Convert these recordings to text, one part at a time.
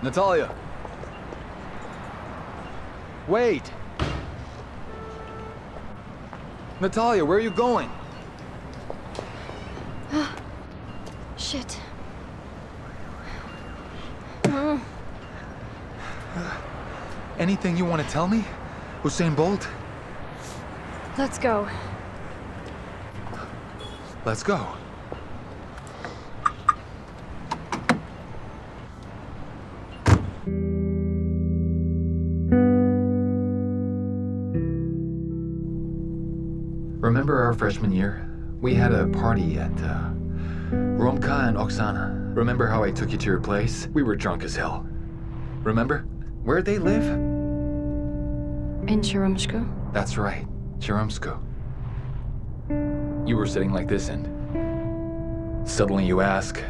Natalia! Wait! Natalia, where are you going? Shit. Anything you want to tell me? Usain Bolt? Let's go. Let's go. Remember our freshman year? We had a party at, Romka and Oksana. Remember how I took you to your place? We were drunk as hell. Remember? Where'd they live? In Cherumshko? That's right, Cherumsko. You were sitting like this and suddenly you ask,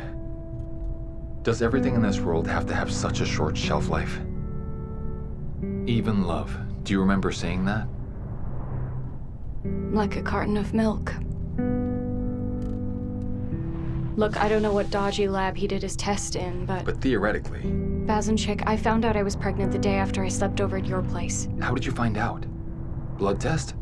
does everything in this world have to have such a short shelf life? Even love. Do you remember saying that? Like a carton of milk. Look, I don't know what dodgy lab he did his test in, but theoretically. Bazanchik, I found out I was pregnant the day after I slept over at your place. How did you find out? Blood test?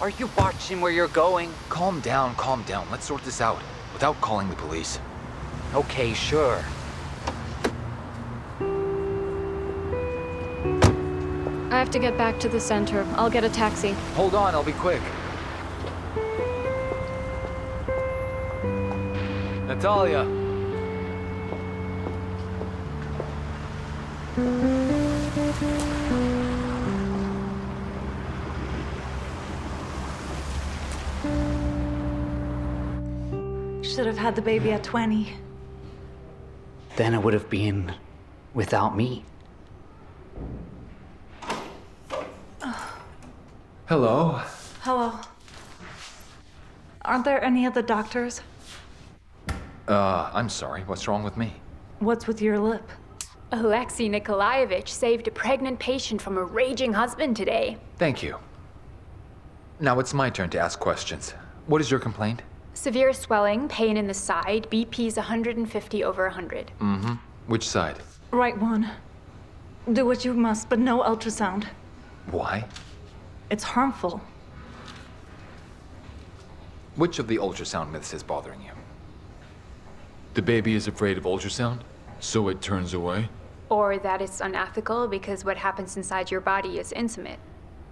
Are you watching where you're going? Calm down, calm down. Let's sort this out without calling the police. Okay, sure. I have to get back to the center. I'll get a taxi. Hold on, I'll be quick. Natalia! Should have had the baby at 20. Then it would have been without me. Hello. Hello. Aren't there any other doctors? I'm sorry. What's wrong with me? What's with your lip? Alexei Nikolaevich saved a pregnant patient from a raging husband today. Thank you. Now it's my turn to ask questions. What is your complaint? Severe swelling, pain in the side, BP's 150/100. Mm-hmm. Which side? Right one. Do what you must, but no ultrasound. Why? It's harmful. Which of the ultrasound myths is bothering you? The baby is afraid of ultrasound, so it turns away? Or that it's unethical because what happens inside your body is intimate.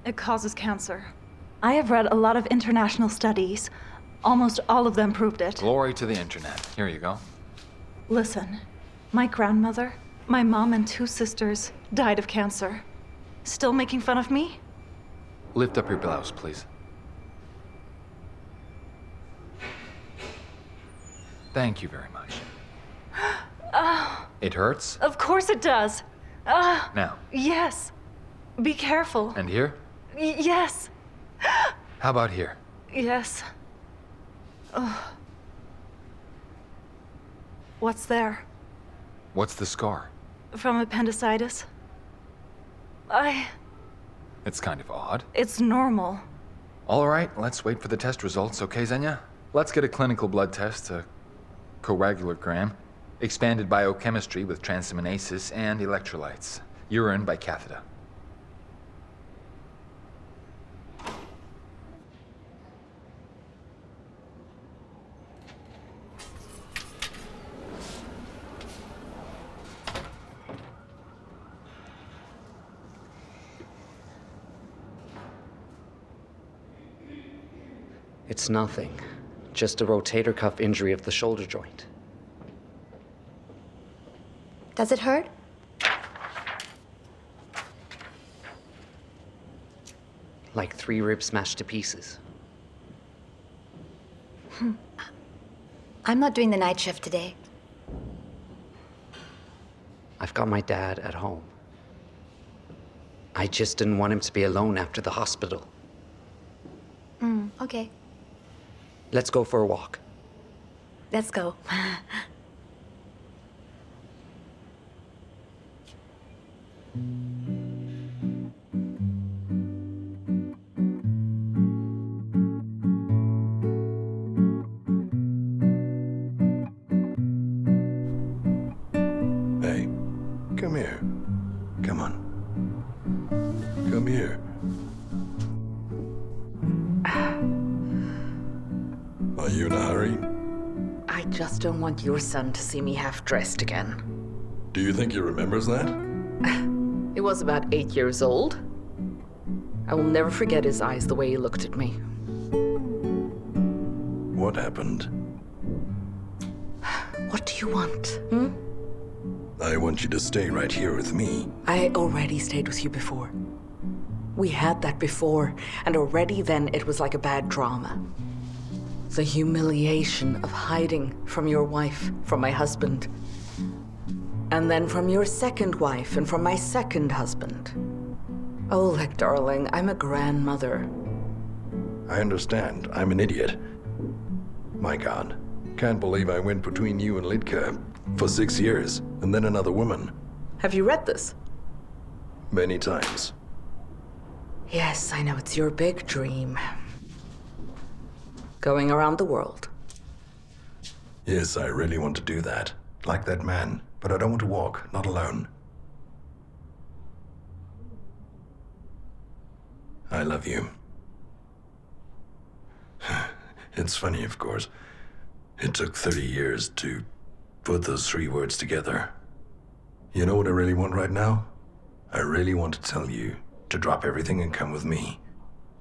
It causes cancer. I have read a lot of international studies. Almost all of them proved it. Glory to the internet. Here you go. Listen, my grandmother, my mom, and 2 sisters died of cancer. Still making fun of me? Lift up your blouse, please. Thank you very much. It hurts? Of course it does. Now. Yes. Be careful. And here? Yes. How about here? Yes. Oh. What's there? What's the scar? From appendicitis. It's kind of odd. It's normal. All right, let's wait for the test results, okay, Xenia? Let's get a clinical blood test, a coagulogram, expanded biochemistry with transaminases and electrolytes, urine by catheter. It's nothing. Just a rotator cuff injury of the shoulder joint. Does it hurt? Like 3 ribs smashed to pieces. I'm not doing the night shift today. I've got my dad at home. I just didn't want him to be alone after the hospital. Okay. Let's go for a walk. Let's go. you in a hurry? I just don't want your son to see me half-dressed again. Do you think he remembers that? It was about 8 years old. I will never forget his eyes, the way he looked at me. What happened? What do you want, I want you to stay right here with me. I already stayed with you before. We had that before, and already then it was like a bad drama. The humiliation of hiding from your wife, from my husband, and then from your second wife and from my second husband. Oleg, darling, I'm a grandmother. I understand. I'm an idiot. My God. Can't believe I went between you and Lidka for 6 years, and then another woman. Have you read this? Many times. Yes, I know it's your big dream. Going around the world. Yes, I really want to do that. Like that man. But I don't want to walk, not alone. I love you. It's funny, of course. It took 30 years to put those 3 words together. You know what I really want right now? I really want to tell you to drop everything and come with me.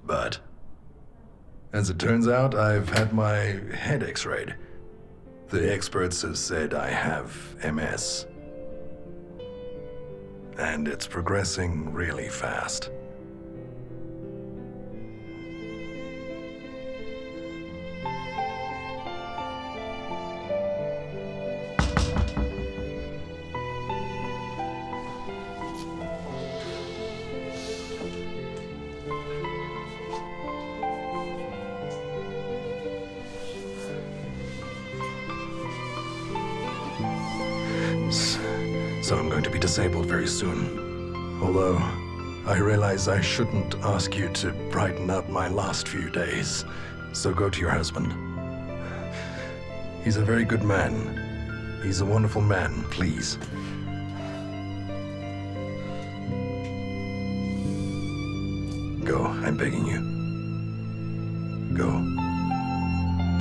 But, as it turns out, I've had my head x-rayed. The experts have said I have MS. And it's progressing really fast. So I'm going to be disabled very soon. Although, I realize I shouldn't ask you to brighten up my last few days. So go to your husband. He's a very good man. He's a wonderful man, please. Go, I'm begging you. Go.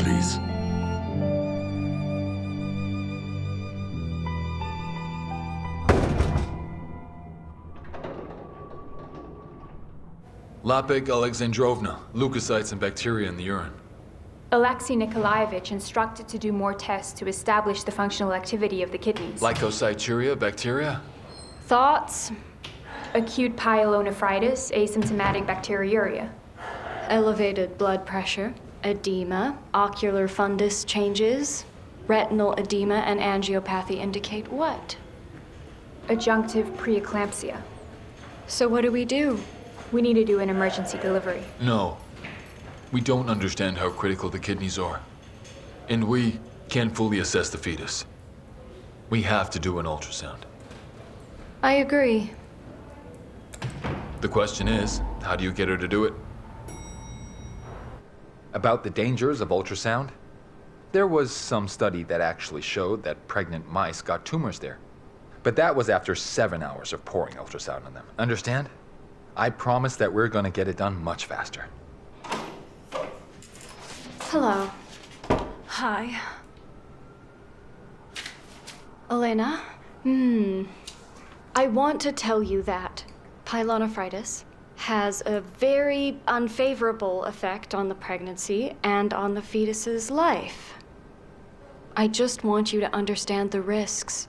Please. Lapik Alexandrovna, leukocytes and bacteria in the urine. Alexei Nikolaevich instructed to do more tests to establish the functional activity of the kidneys. Lycocyturia, bacteria? Thoughts? Acute pyelonephritis, asymptomatic bacteriuria. Elevated blood pressure, edema, ocular fundus changes, retinal edema and angiopathy indicate what? Adjunctive preeclampsia. So what do we do? We need to do an emergency delivery. No. We don't understand how critical the kidneys are. And we can't fully assess the fetus. We have to do an ultrasound. I agree. The question is, how do you get her to do it? About the dangers of ultrasound? There was some study that actually showed that pregnant mice got tumors there. But that was after 7 hours of pouring ultrasound on them. Understand? I promise that we're gonna get it done much faster. Hello. Hi. Elena? I want to tell you that pyelonephritis has a very unfavorable effect on the pregnancy and on the fetus's life. I just want you to understand the risks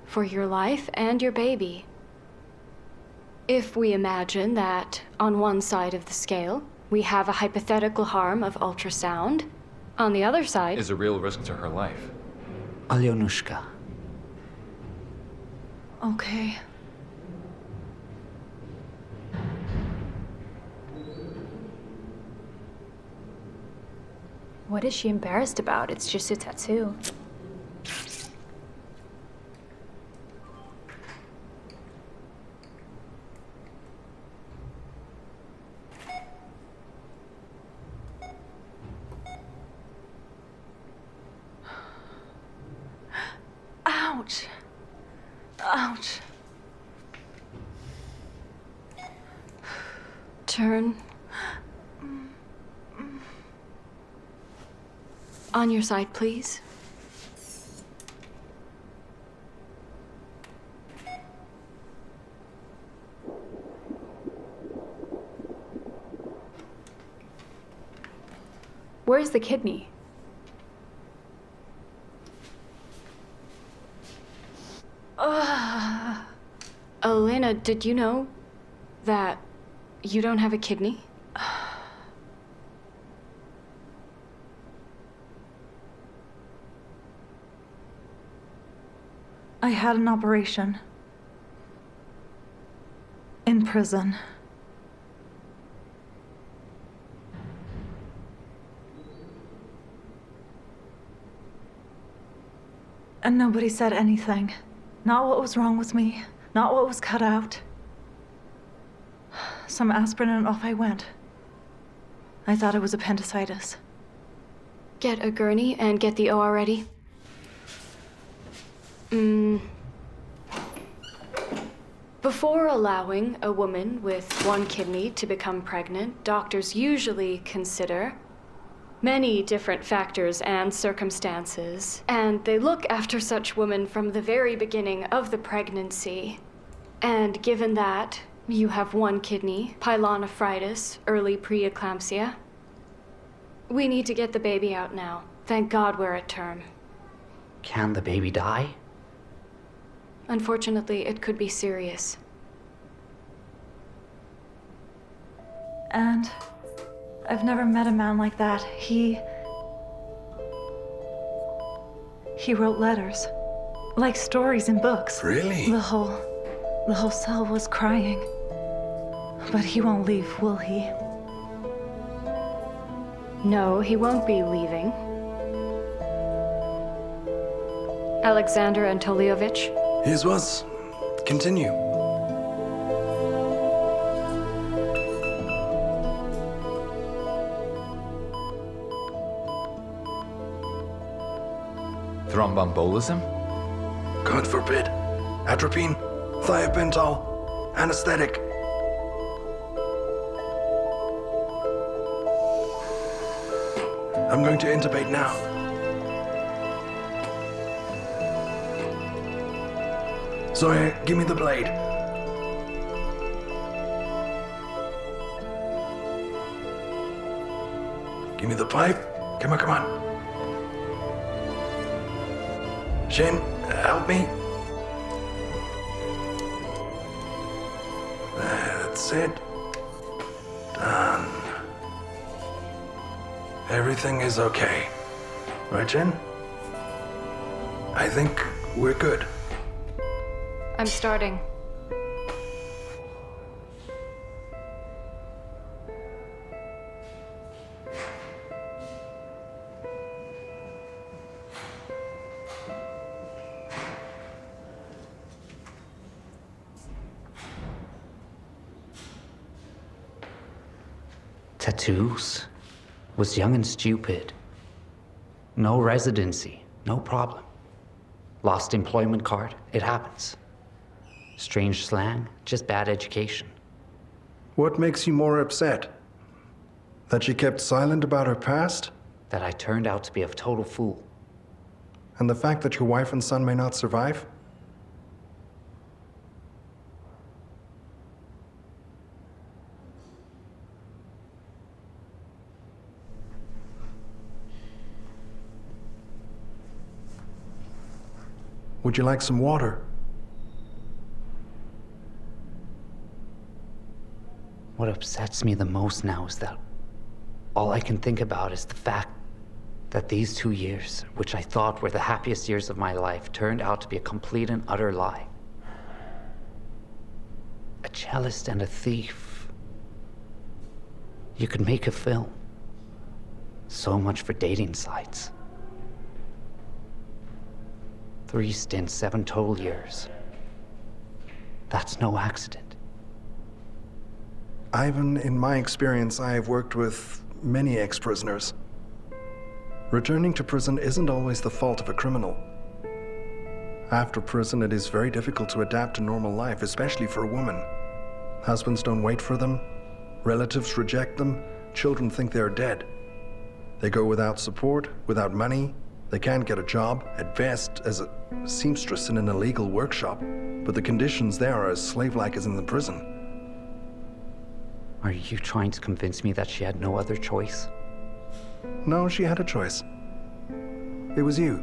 for your life and your baby. If we imagine that on one side of the scale, we have a hypothetical harm of ultrasound, on the other side Is a real risk to her life. Alyonushka. Okay. What is she embarrassed about? It's just a tattoo. Ouch. Ouch. turn. On your side, please. Where's the kidney? Elena, did you know that you don't have a kidney? I had an operation. In prison. And nobody said anything. Not what was wrong with me, not what was cut out. Some aspirin and off I went. I thought it was appendicitis. Get a gurney and get the OR ready. Before allowing a woman with one kidney to become pregnant, doctors usually consider many different factors and circumstances, and they look after such women from the very beginning of the pregnancy. And given that you have one kidney, pyelonephritis, early preeclampsia, we need to get the baby out now. Thank God we're at term. Can the baby die? Unfortunately, it could be serious. And I've never met a man like that. He wrote letters. Like stories in books. Really? The whole cell was crying. But he won't leave, will he? No, he won't be leaving. Alexander Antolievich? His was. Continue. Thromboembolism? God forbid. Atropine, thiopentol, anesthetic. I'm going to intubate now. Zoya, give me the blade. Give me the pipe. Come on, come on. Shin, help me. That's it. Done. Everything is okay. Right, Jen? I think we're good. I'm starting. Tattoos. Was young and stupid. No residency, no problem. Lost employment card, it happens. Strange slang, just bad education. What makes you more upset? That she kept silent about her past? That I turned out to be a total fool. And the fact that your wife and son may not survive? Would you like some water? What upsets me the most now is that all I can think about is the fact that these 2 years, which I thought were the happiest years of my life, turned out to be a complete and utter lie. A cellist and a thief. You could make a film. So much for dating sites. 3 stints, 7 total years. That's no accident. Ivan, in my experience, I have worked with many ex-prisoners. Returning to prison isn't always the fault of a criminal. After prison, it is very difficult to adapt to normal life, especially for a woman. Husbands don't wait for them, relatives reject them, children think they're dead. They go without support, without money. They can't get a job, at best as a seamstress in an illegal workshop. But the conditions there are as slave-like as in the prison. Are you trying to convince me that she had no other choice? No, she had a choice. It was you.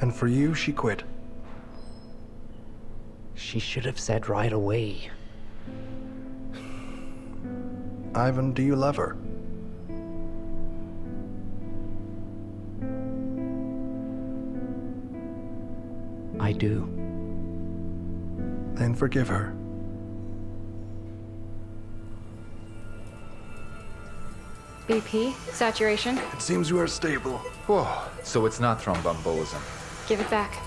And for you, she quit. She should have said right away. Ivan, do you love her? I do. Then forgive her. BP, saturation. It seems you are stable. Whoa, so it's not thromboembolism. Give it back.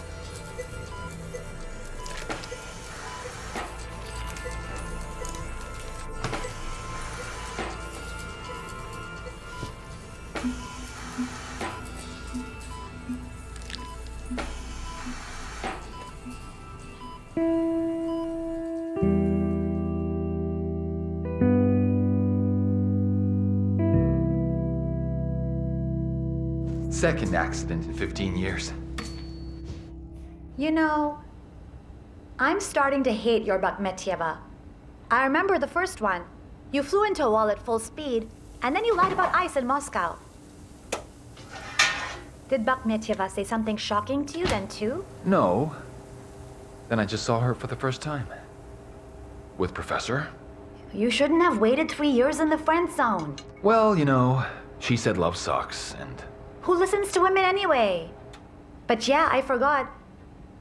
Second accident in 15 years. You know, I'm starting to hate your Bakhmetieva. I remember the first one. You flew into a wall at full speed, and then you lied about ice in Moscow. Did Bakhmetieva say something shocking to you then, too? No. Then I just saw her for the first time. With Professor. You shouldn't have waited 3 years in the friend zone. Well, you know, she said love sucks, and... Who listens to women anyway? But yeah, I forgot.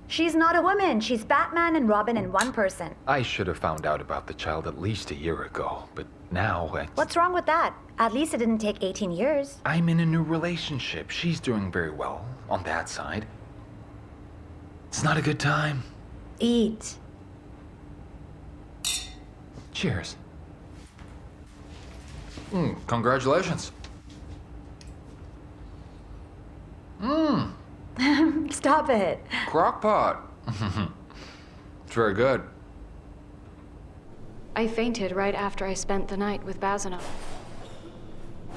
She's not a woman. She's Batman and Robin in one person. I should have found out about the child at least a year ago, but now What's wrong with that? At least it didn't take 18 years. I'm in a new relationship. She's doing very well on that side. It's not a good time. Eat. Cheers. Congratulations. Stop it. Crockpot. It's very good. I fainted right after I spent the night with Bazanov.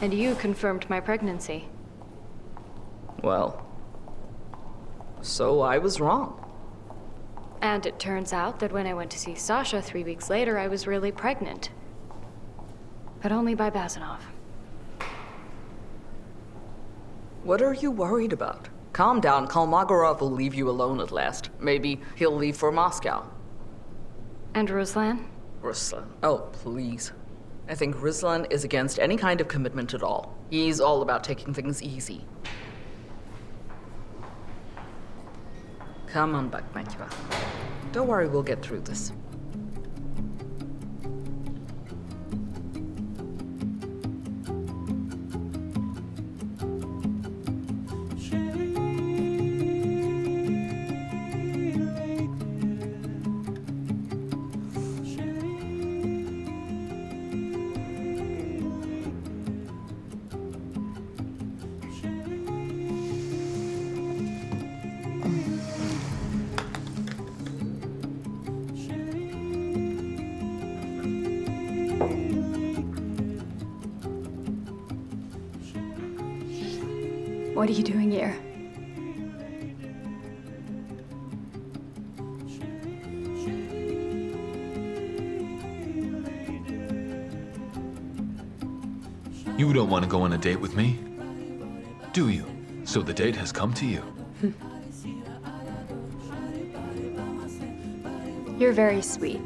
And you confirmed my pregnancy. Well, so I was wrong. And it turns out that when I went to see Sasha 3 weeks later, I was really pregnant. But only by Bazanov. What are you worried about? Calm down. Kolmogorov will leave you alone at last. Maybe he'll leave for Moscow. And Ruslan? Ruslan. Oh, please. I think Ruslan is against any kind of commitment at all. He's all about taking things easy. Come on, Bakhmetieva. Don't worry, we'll get through this. What are you doing here? You don't want to go on a date with me, do you? So the date has come to you. You're very sweet.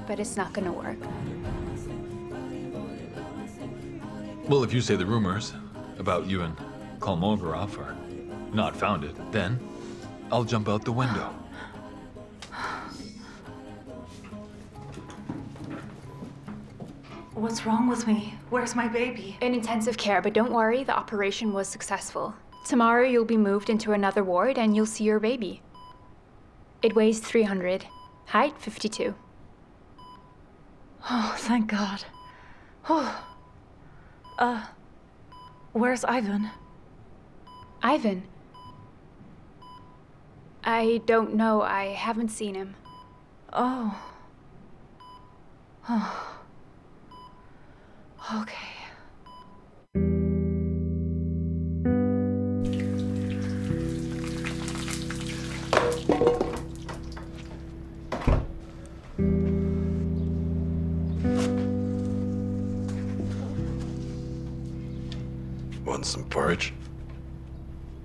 But it's not gonna work. Well, if you say the rumors about you and Kolmogorov are not founded, then I'll jump out the window. What's wrong with me? Where's my baby? In intensive care, but don't worry, the operation was successful. Tomorrow you'll be moved into another ward and you'll see your baby. It weighs 300, height 52. Oh, thank God. Oh. Where's Ivan? Ivan? I don't know. I haven't seen him. Oh. Oh. Okay. Want some porridge?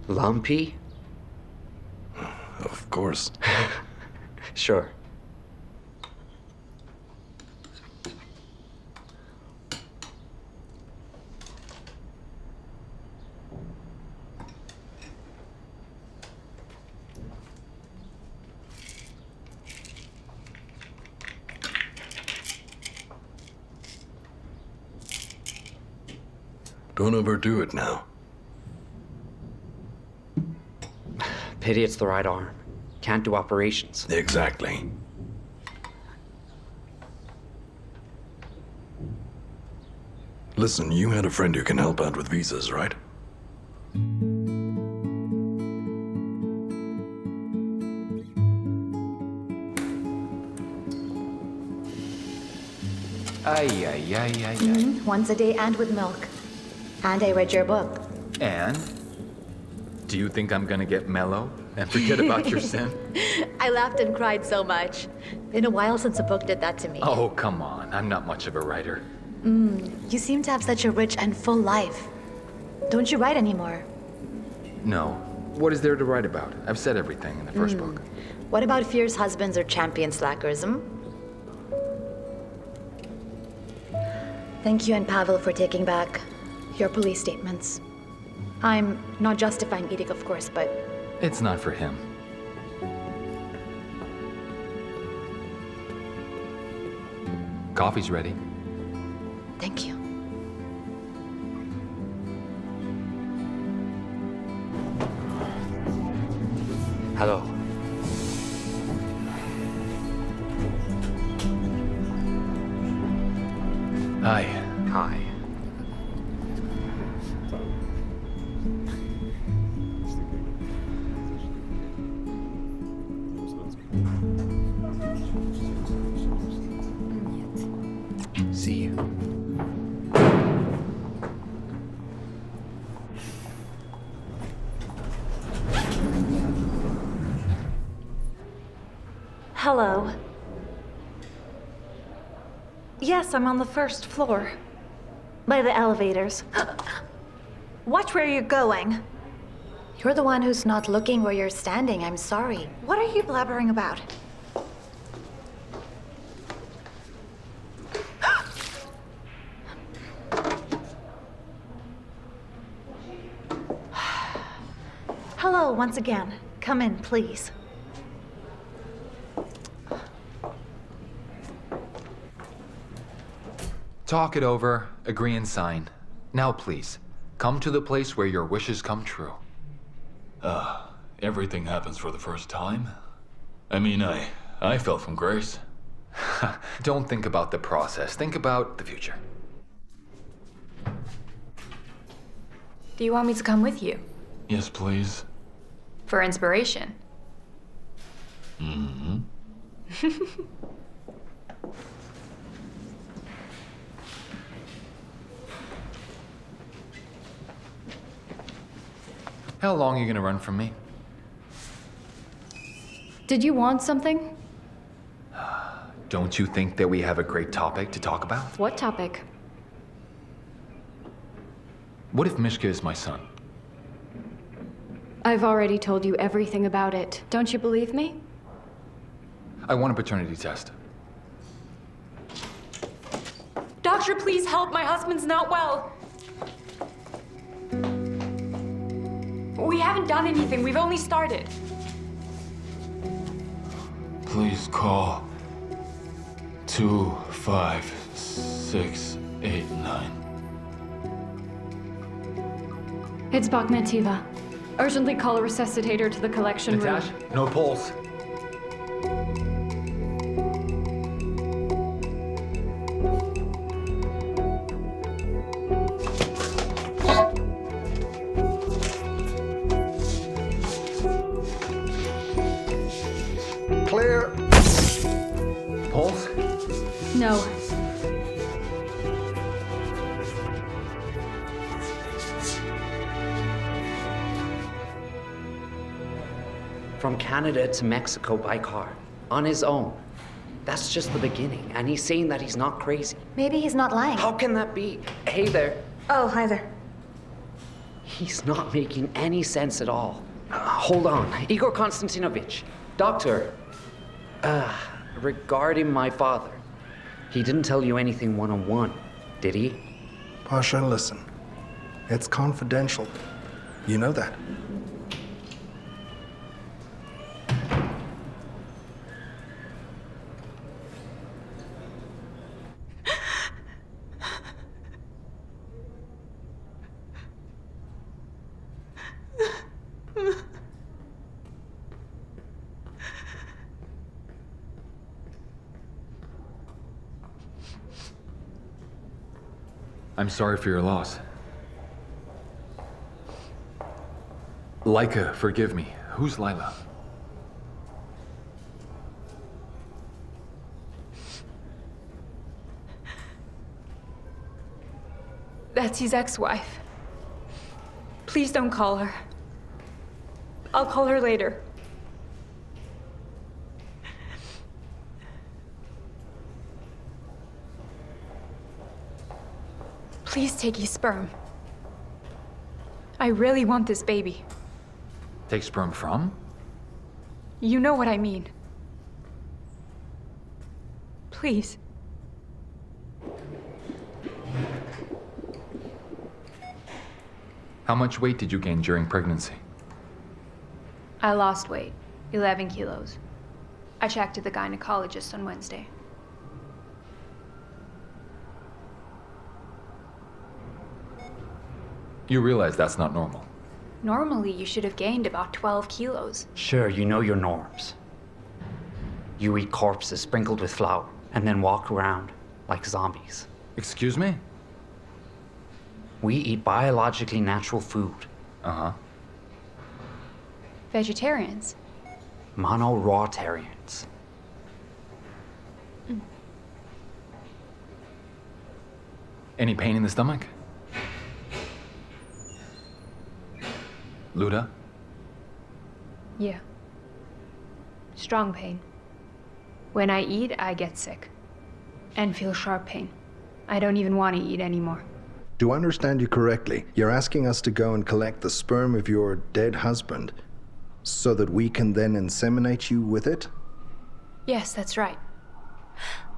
Lumpy? Of course. Sure. Don't overdo it now. Pity it's the right arm. Can't do operations. Exactly. Listen, you had a friend who can help out with visas, right? Once a day and with milk. And I read your book. And? Do you think I'm gonna get mellow and forget about your sin? I laughed and cried so much. Been a while since a book did that to me. Oh, come on. I'm not much of a writer. You seem to have such a rich and full life. Don't you write anymore? No. What is there to write about? I've said everything in the first book. What about fierce husbands or champion slackers, Thank you and Pavel for taking back your police statements. I'm not justifying eating, of course, but It's not for him. Coffee's ready. thank you. Hello. Hi. Hi. See you. Hello. Yes, I'm on the first floor. By the elevators. Watch where you're going. You're the one who's not looking where you're standing. I'm sorry. What are you blabbering about? Hello, once again. Come in, please. Talk it over, agree and sign. Now please, come to the place where your wishes come true. Everything happens for the first time. I mean, I fell from grace. Don't think about the process, think about the future. Do you want me to come with you? Yes, please. For inspiration? How long are you gonna run from me? Did you want something? Don't you think that we have a great topic to talk about? What topic? What if Mishka is my son? I've already told you everything about it. Don't you believe me? I want a paternity test. Doctor, please help. My husband's not well. We haven't done anything. We've only started. Please call 25689. It's Bakhmetieva. Urgently call a resuscitator to the collection room. Natasha, no pulse. Clear. Pulse? No. From Canada to Mexico by car. On his own. That's just the beginning. And he's saying that he's not crazy. Maybe he's not lying. How can that be? Hey there. Oh, hi there. He's not making any sense at all. Hold on. Igor Konstantinovich. Doctor. Regarding my father. He didn't tell you anything one-on-one, did he? Pasha, listen. It's confidential. You know that. I'm sorry for your loss. Laika, forgive me. Who's Lila? That's his ex-wife. Please don't call her. I'll call her later. Please take his sperm. I really want this baby. Take sperm from? You know what I mean. Please. How much weight did you gain during pregnancy? I lost weight, 11 kilos. I checked at the gynecologist on Wednesday. You realize that's not normal. Normally, you should have gained about 12 kilos. Sure, you know your norms. You eat corpses sprinkled with flour and then walk around like zombies. Excuse me? We eat biologically natural food. Uh-huh. Vegetarians. Mono-raw-tarians. Any pain in the stomach? Luda? Yeah. Strong pain. When I eat, I get sick. And feel sharp pain. I don't even want to eat anymore. Do I understand you correctly? You're asking us to go and collect the sperm of your dead husband so that we can then inseminate you with it? Yes, that's right.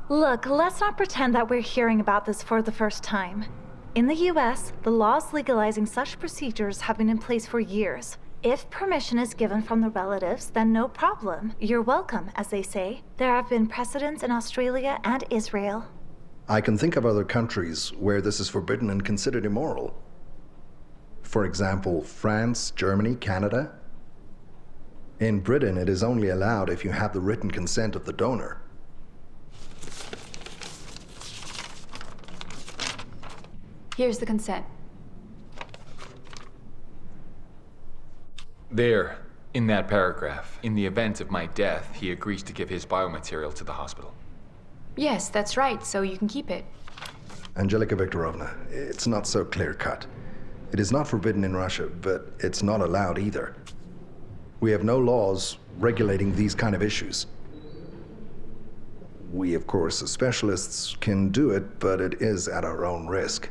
Look, let's not pretend that we're hearing about this for the first time. In the US, the laws legalizing such procedures have been in place for years. If permission is given from the relatives, then no problem. You're welcome, as they say. There have been precedents in Australia and Israel. I can think of other countries where this is forbidden and considered immoral. For example, France, Germany, Canada. In Britain, it is only allowed if you have the written consent of the donor. Here's the consent. There, in that paragraph, in the event of my death, he agrees to give his biomaterial to the hospital. Yes, that's right, so you can keep it. Angelika Viktorovna, it's not so clear-cut. It is not forbidden in Russia, but it's not allowed either. We have no laws regulating these kind of issues. We, of course, as specialists, can do it, but it is at our own risk.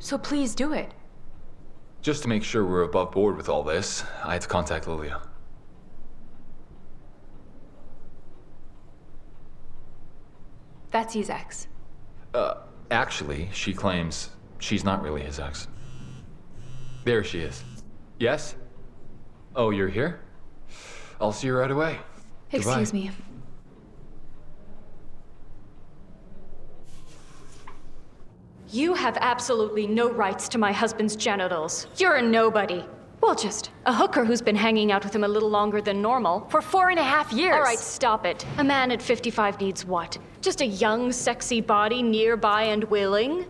So please do it. Just to make sure we're above board with all this, I had to contact Lilia. That's his ex. Actually, she claims she's not really his ex. There she is. Yes? Oh, you're here? I'll see you right away. Excuse me. You have absolutely no rights to my husband's genitals. You're a nobody. Well, just a hooker who's been hanging out with him a little longer than normal. For 4.5 years. All right, stop it. A man at 55 needs what? Just a young, sexy body nearby and willing?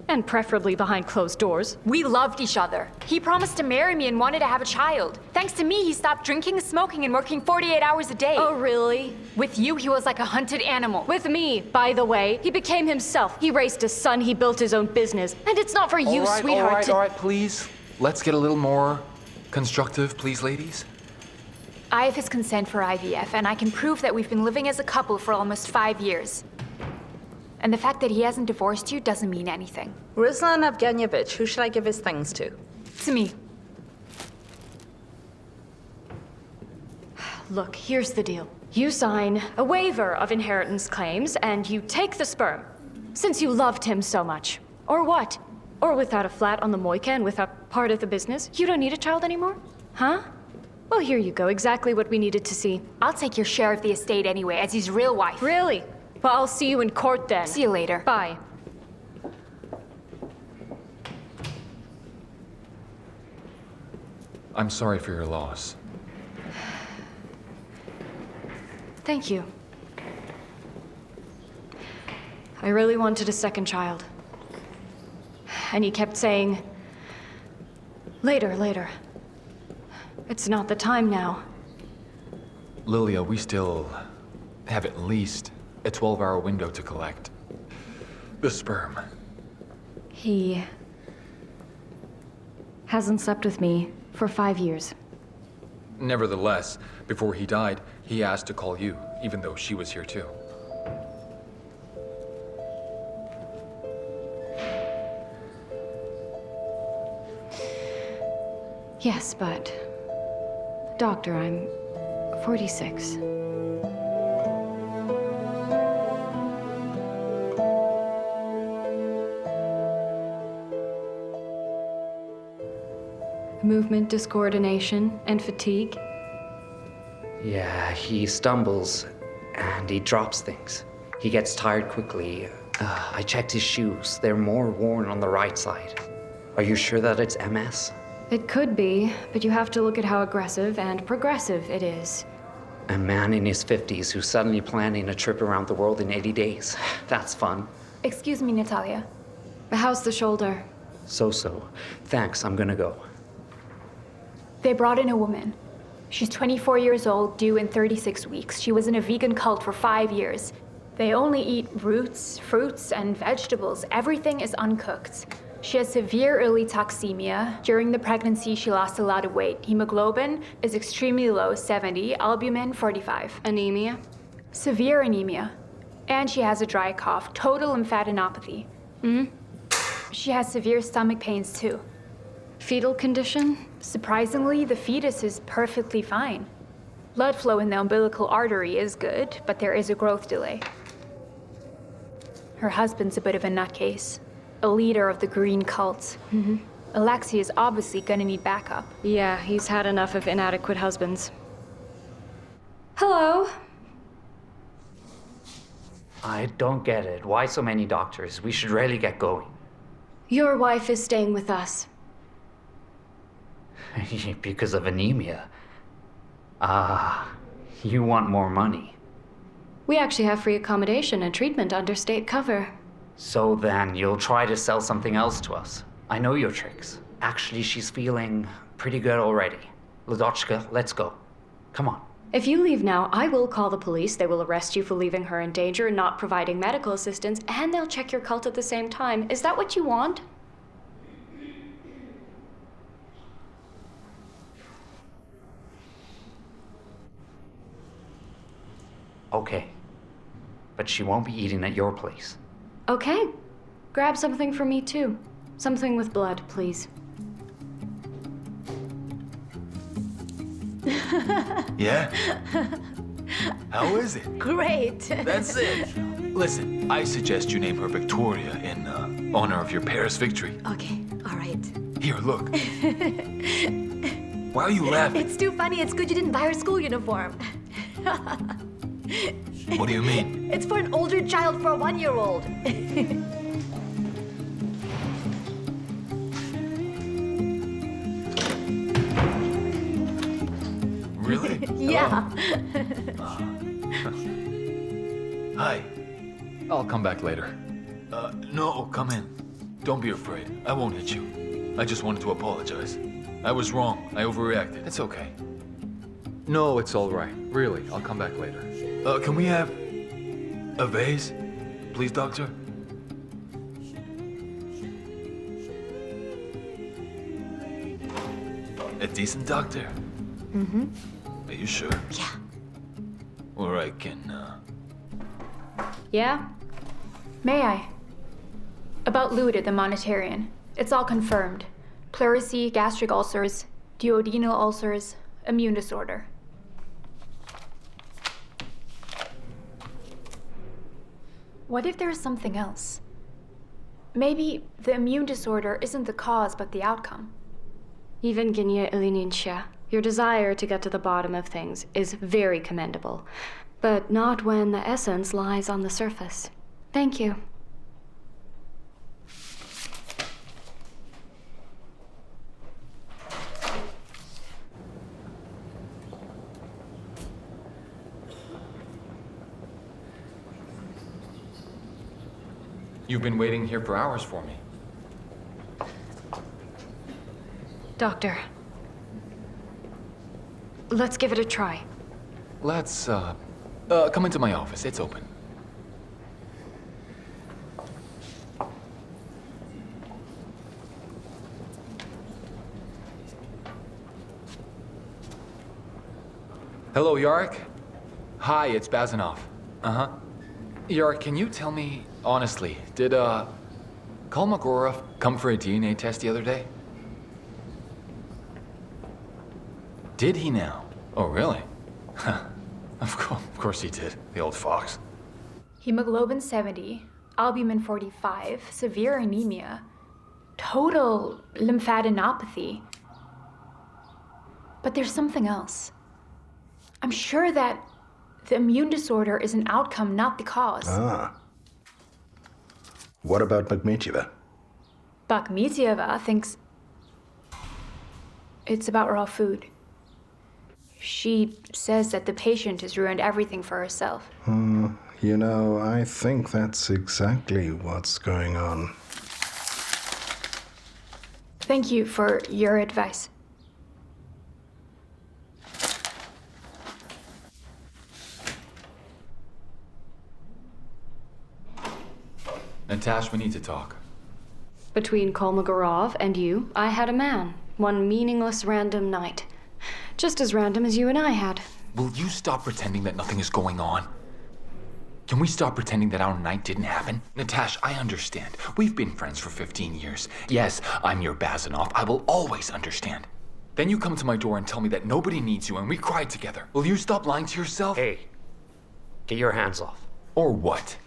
And preferably behind closed doors. We loved each other. He promised to marry me and wanted to have a child. Thanks to me, he stopped drinking, smoking, and working 48 hours a day. Oh, really? With you, he was like a hunted animal. With me, by the way, he became himself. He raised a son, he built his own business. And it's not for you, sweetheart, All right, please. Let's get a little more constructive, please, ladies. I have his consent for IVF, and I can prove that we've been living as a couple for almost 5 years. And the fact that he hasn't divorced you doesn't mean anything. Ruslan Evgenievich, who should I give his things to? To me. Look, here's the deal. You sign a waiver of inheritance claims, and you take the sperm. Since you loved him so much. Or what? Or without a flat on the Moika and without part of the business, you don't need a child anymore? Huh? Well, here you go, exactly what we needed to see. I'll take your share of the estate anyway, as his real wife. Really? Well, I'll see you in court then. See you later. Bye. I'm sorry for your loss. Thank you. I really wanted a second child. And he kept saying, later, later. It's not the time now. Lilia, we still have at least a 12-hour window to collect the sperm. He hasn't slept with me for 5 years. Nevertheless, before he died, he asked to call you, even though she was here too. Yes, but... Doctor, I'm 46. Movement discoordination and fatigue. Yeah, he stumbles and he drops things. He gets tired quickly. I checked his shoes. They're more worn on the right side. Are you sure that it's MS? It could be, but you have to look at how aggressive and progressive it is. A man in his 50s who's suddenly planning a trip around the world in 80 days. That's fun. Excuse me, Natalia. How's the shoulder? So. Thanks, I'm gonna go. They brought in a woman. She's 24 years old, due in 36 weeks. She was in a vegan cult for 5 years. They only eat roots, fruits, and vegetables. Everything is uncooked. She has severe early toxemia. During the pregnancy, she lost a lot of weight. Hemoglobin is extremely low, 70. Albumin, 45. Anemia? Severe anemia. And she has a dry cough, total lymphadenopathy. She has severe stomach pains, too. Fetal condition? Surprisingly, the fetus is perfectly fine. Blood flow in the umbilical artery is good, but there is a growth delay. Her husband's a bit of a nutcase. A leader of the green cult. Alexei is obviously gonna need backup. Yeah, he's had enough of inadequate husbands. Hello. I don't get it. Why so many doctors? We should really get going. Your wife is staying with us. Because of anemia. You want more money. We actually have free accommodation and treatment under state cover. So then you'll try to sell something else to us. I know your tricks. Actually, she's feeling pretty good already. Ludochka, let's go. Come on. If you leave now, I will call the police. They will arrest you for leaving her in danger and not providing medical assistance, and they'll check your cult at the same time. Is that what you want? Okay. But she won't be eating at your place. Okay. Grab something for me, too. Something with blood, please. Yeah? How is it? Great. That's it. Listen, I suggest you name her Victoria in honor of your Paris victory. Okay, all right. Here, look. Why are you laughing? It's too funny. It's good you didn't buy her school uniform. What do you mean? It's for an older child for a 1-year-old. Really? Yeah. Hi. I'll come back later. No, come in. Don't be afraid. I won't hit you. I just wanted to apologize. I was wrong. I overreacted. It's okay. No, it's all right. Really, I'll come back later. Can we have a vase? Please, doctor? A decent doctor? Are you sure? Yeah. Or I can, Yeah? May I? About Luda, the monetarian. It's all confirmed. Pleurisy, gastric ulcers, duodenal ulcers, immune disorder. What if there's something else? Maybe the immune disorder isn't the cause, but the outcome. Evgenia Efimovna, your desire to get to the bottom of things is very commendable, but not when the essence lies on the surface. Thank you. You've been waiting here for hours for me. Doctor, let's give it a try. Let's, come into my office. It's open. Hello, Yarek. Hi, it's Bazanov. Uh-huh. Yarek, can you tell me, honestly, did, Kolmogorov come for a DNA test the other day? Did he now? Oh, really? Of course he did, the old fox. Hemoglobin 70, albumin 45, severe anemia, total lymphadenopathy. But there's something else. I'm sure that the immune disorder is an outcome, not the cause. Ah. What about Bakhmetieva? Bakhmetieva thinks it's about raw food. She says that the patient has ruined everything for herself. You know, I think that's exactly what's going on. Thank you for your advice. Natasha, we need to talk. Between Kolmogorov and you, I had a man. One meaningless random night. Just as random as you and I had. Will you stop pretending that nothing is going on? Can we stop pretending that our night didn't happen? Natasha, I understand. We've been friends for 15 years. Yes, I'm your Bazanov. I will always understand. Then you come to my door and tell me that nobody needs you and we cried together. Will you stop lying to yourself? Hey, get your hands off. Or what?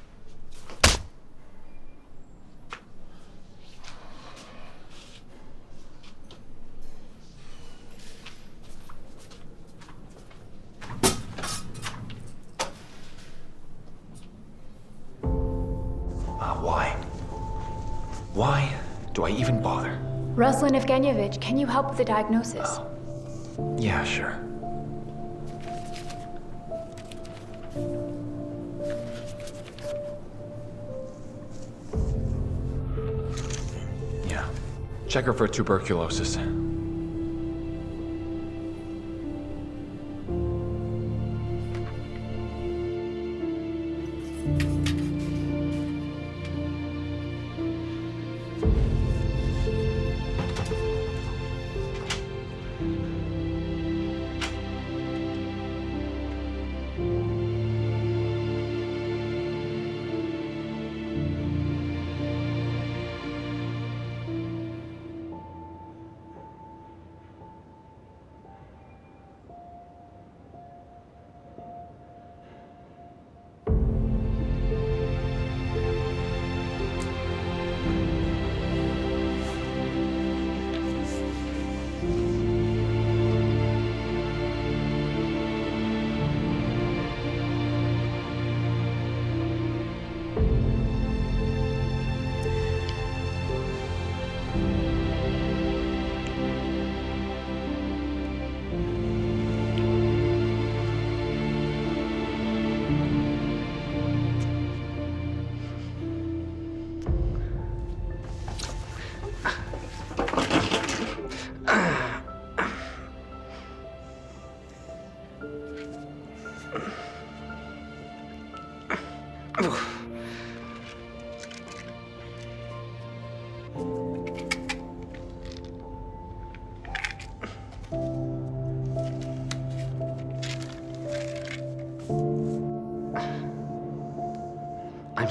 Why do I even bother? Ruslan Evgenievich, can you help with the diagnosis? Yeah, sure. Yeah. Check her for tuberculosis.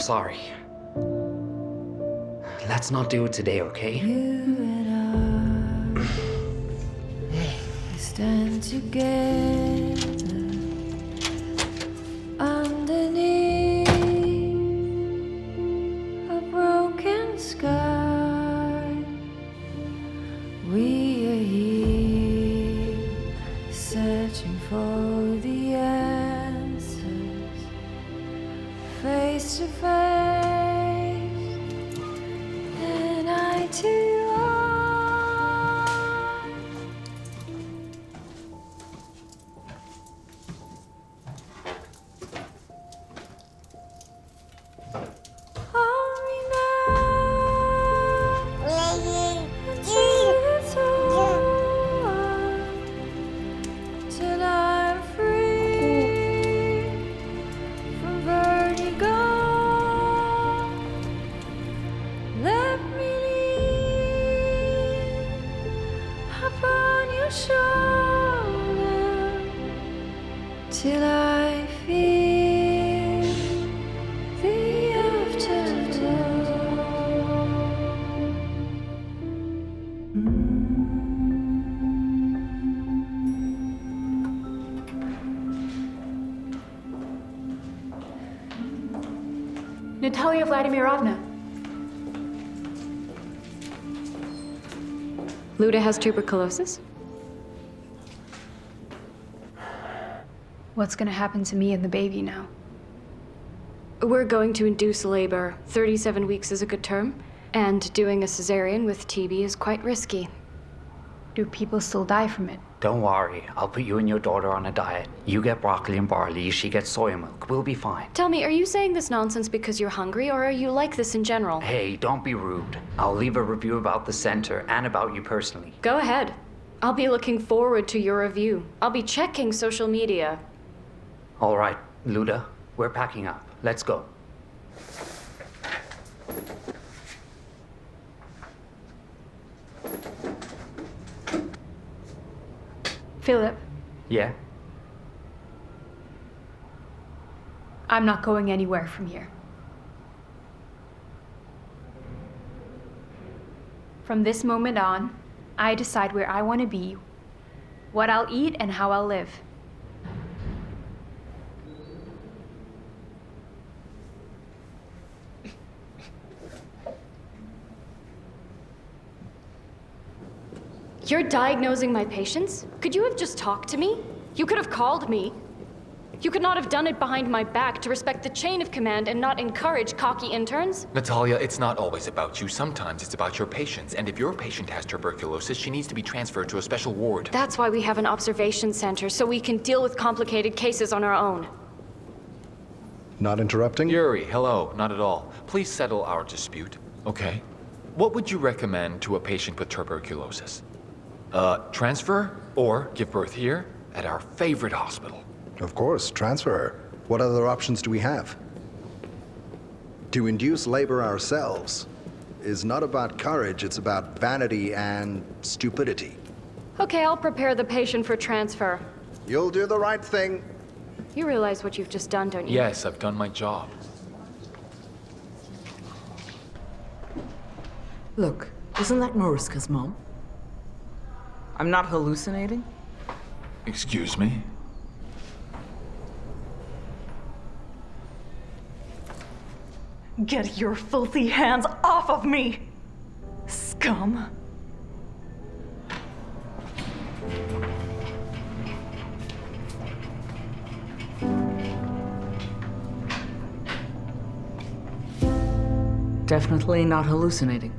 sorry. Let's not do it today, okay? Stand together underneath a broken sky. We are here searching for the answers, face to face, and eye to eye. Till I feel the afterglow. Natalia Vladimirovna. Luda has tuberculosis? What's gonna happen to me and the baby now? We're going to induce labor. 37 weeks is a good term. And doing a cesarean with TB is quite risky. Do people still die from it? Don't worry, I'll put you and your daughter on a diet. You get broccoli and barley, she gets soy milk. We'll be fine. Tell me, are you saying this nonsense because you're hungry, or are you like this in general? Hey, don't be rude. I'll leave a review about the center and about you personally. Go ahead. I'll be looking forward to your review. I'll be checking social media. All right, Luda, we're packing up. Let's go. Philip, Yeah? I'm not going anywhere from here. From this moment on, I decide where I want to be, what I'll eat, and how I'll live. You're diagnosing my patients? Could you have just talked to me? You could have called me. You could not have done it behind my back to respect the chain of command and not encourage cocky interns? Natalia, it's not always about you. Sometimes it's about your patients. And if your patient has tuberculosis, she needs to be transferred to a special ward. That's why we have an observation center, so we can deal with complicated cases on our own. Not interrupting? Yuri, hello. Not at all. Please settle our dispute, okay? What would you recommend to a patient with tuberculosis? Transfer or give birth here at our favorite hospital? Of course, transfer her. What other options do we have? To induce labor ourselves is not about courage, it's about vanity and stupidity. Okay, I'll prepare the patient for transfer. You'll do the right thing. You realize what you've just done, don't you? Yes, I've done my job. Look, isn't that Mariska's mom? I'm not hallucinating? Excuse me? Get your filthy hands off of me, scum! Definitely not hallucinating.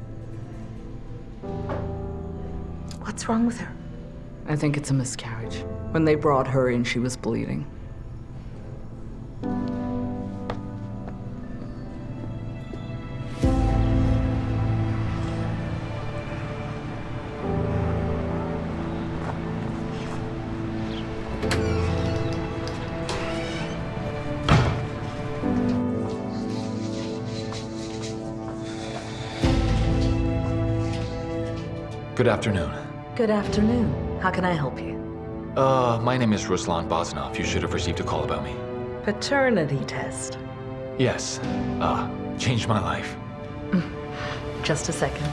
What's wrong with her? I think it's a miscarriage. When they brought her in, she was bleeding. Good afternoon. Good afternoon. How can I help you? My name is Ruslan Bazanov. You should have received a call about me. Paternity test. Yes. Changed my life. Just a second.